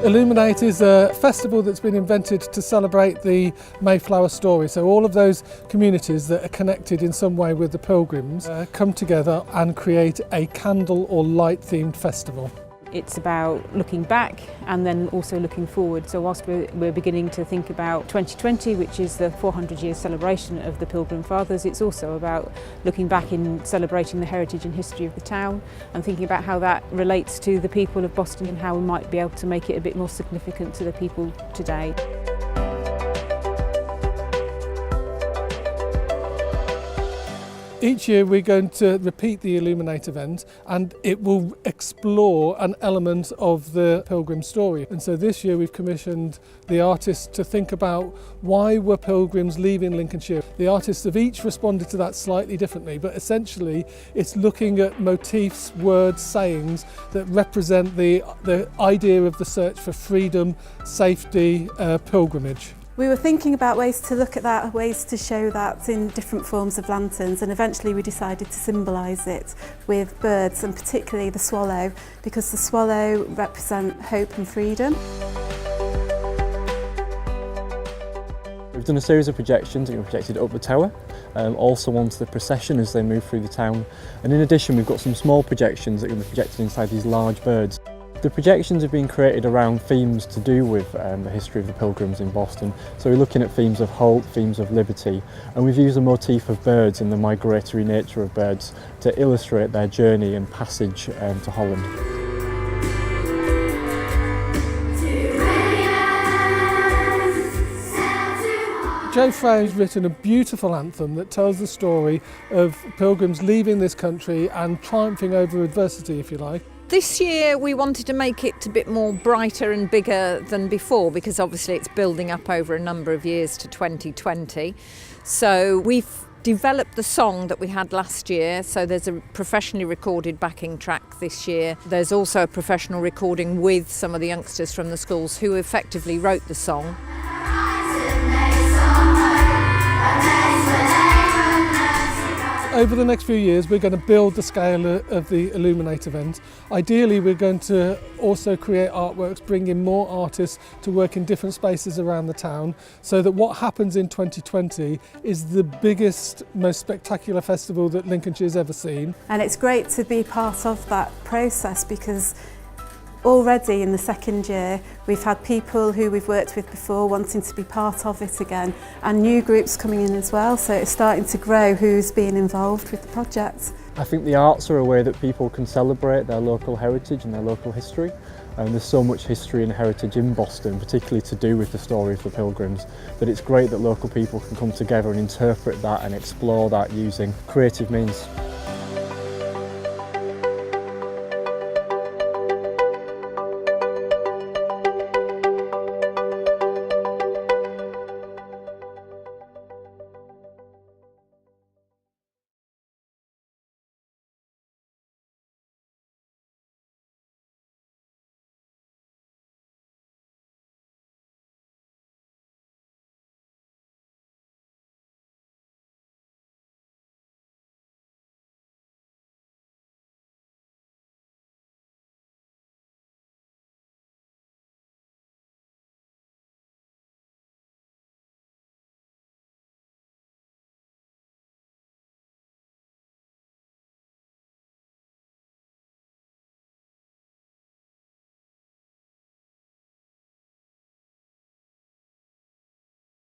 Illuminate is a festival that's been invented to celebrate the Mayflower story. So all of those communities that are connected in some way with the Pilgrims come together and create a candle or light themed festival. It's about looking back and then also looking forward. So whilst we're beginning to think about 2020, which is the 400-year celebration of the Pilgrim Fathers, it's also about looking back in celebrating the heritage and history of the town and thinking about how that relates to the people of Boston and how we might be able to make it a bit more significant to the people today. Each year we're going to repeat the Illuminate event and it will explore an element of the Pilgrim story. And so this year we've commissioned the artists to think about why were Pilgrims leaving Lincolnshire. The artists have each responded to that slightly differently, but essentially it's looking at motifs, words, sayings that represent the idea of the search for freedom, safety, pilgrimage. We were thinking about ways to look at that, ways to show that in different forms of lanterns, and eventually we decided to symbolise it with birds, and particularly the swallow, because the swallow represents hope and freedom. We've done a series of projections that were projected up the tower, also onto the procession as they move through the town, and in addition we've got some small projections that are going to be projected inside these large birds. The projections have been created around themes to do with the history of the Pilgrims in Boston. So we're looking at themes of hope, themes of liberty, and we've used a motif of birds and the migratory nature of birds to illustrate their journey and passage to Holland. Jo Freya has written a beautiful anthem that tells the story of Pilgrims leaving this country and triumphing over adversity, if you like. This year we wanted to make it a bit more brighter and bigger than before, because obviously it's building up over a number of years to 2020. So we've developed the song that we had last year, so there's a professionally recorded backing track this year. There's also a professional recording with some of the youngsters from the schools who effectively wrote the song. Over the next few years we're going to build the scale of the Illuminate event. Ideally we're going to also create artworks, bring in more artists to work in different spaces around the town, so that what happens in 2020 is the biggest, most spectacular festival that Lincolnshire's ever seen. And it's great to be part of that process, because already in the second year we've had people who we've worked with before wanting to be part of it again, and new groups coming in as well, so it's starting to grow who's being involved with the project. I think the arts are a way that people can celebrate their local heritage and their local history, and there's so much history and heritage in Boston, particularly to do with the story of the Pilgrims, that it's great that local people can come together and interpret that and explore that using creative means.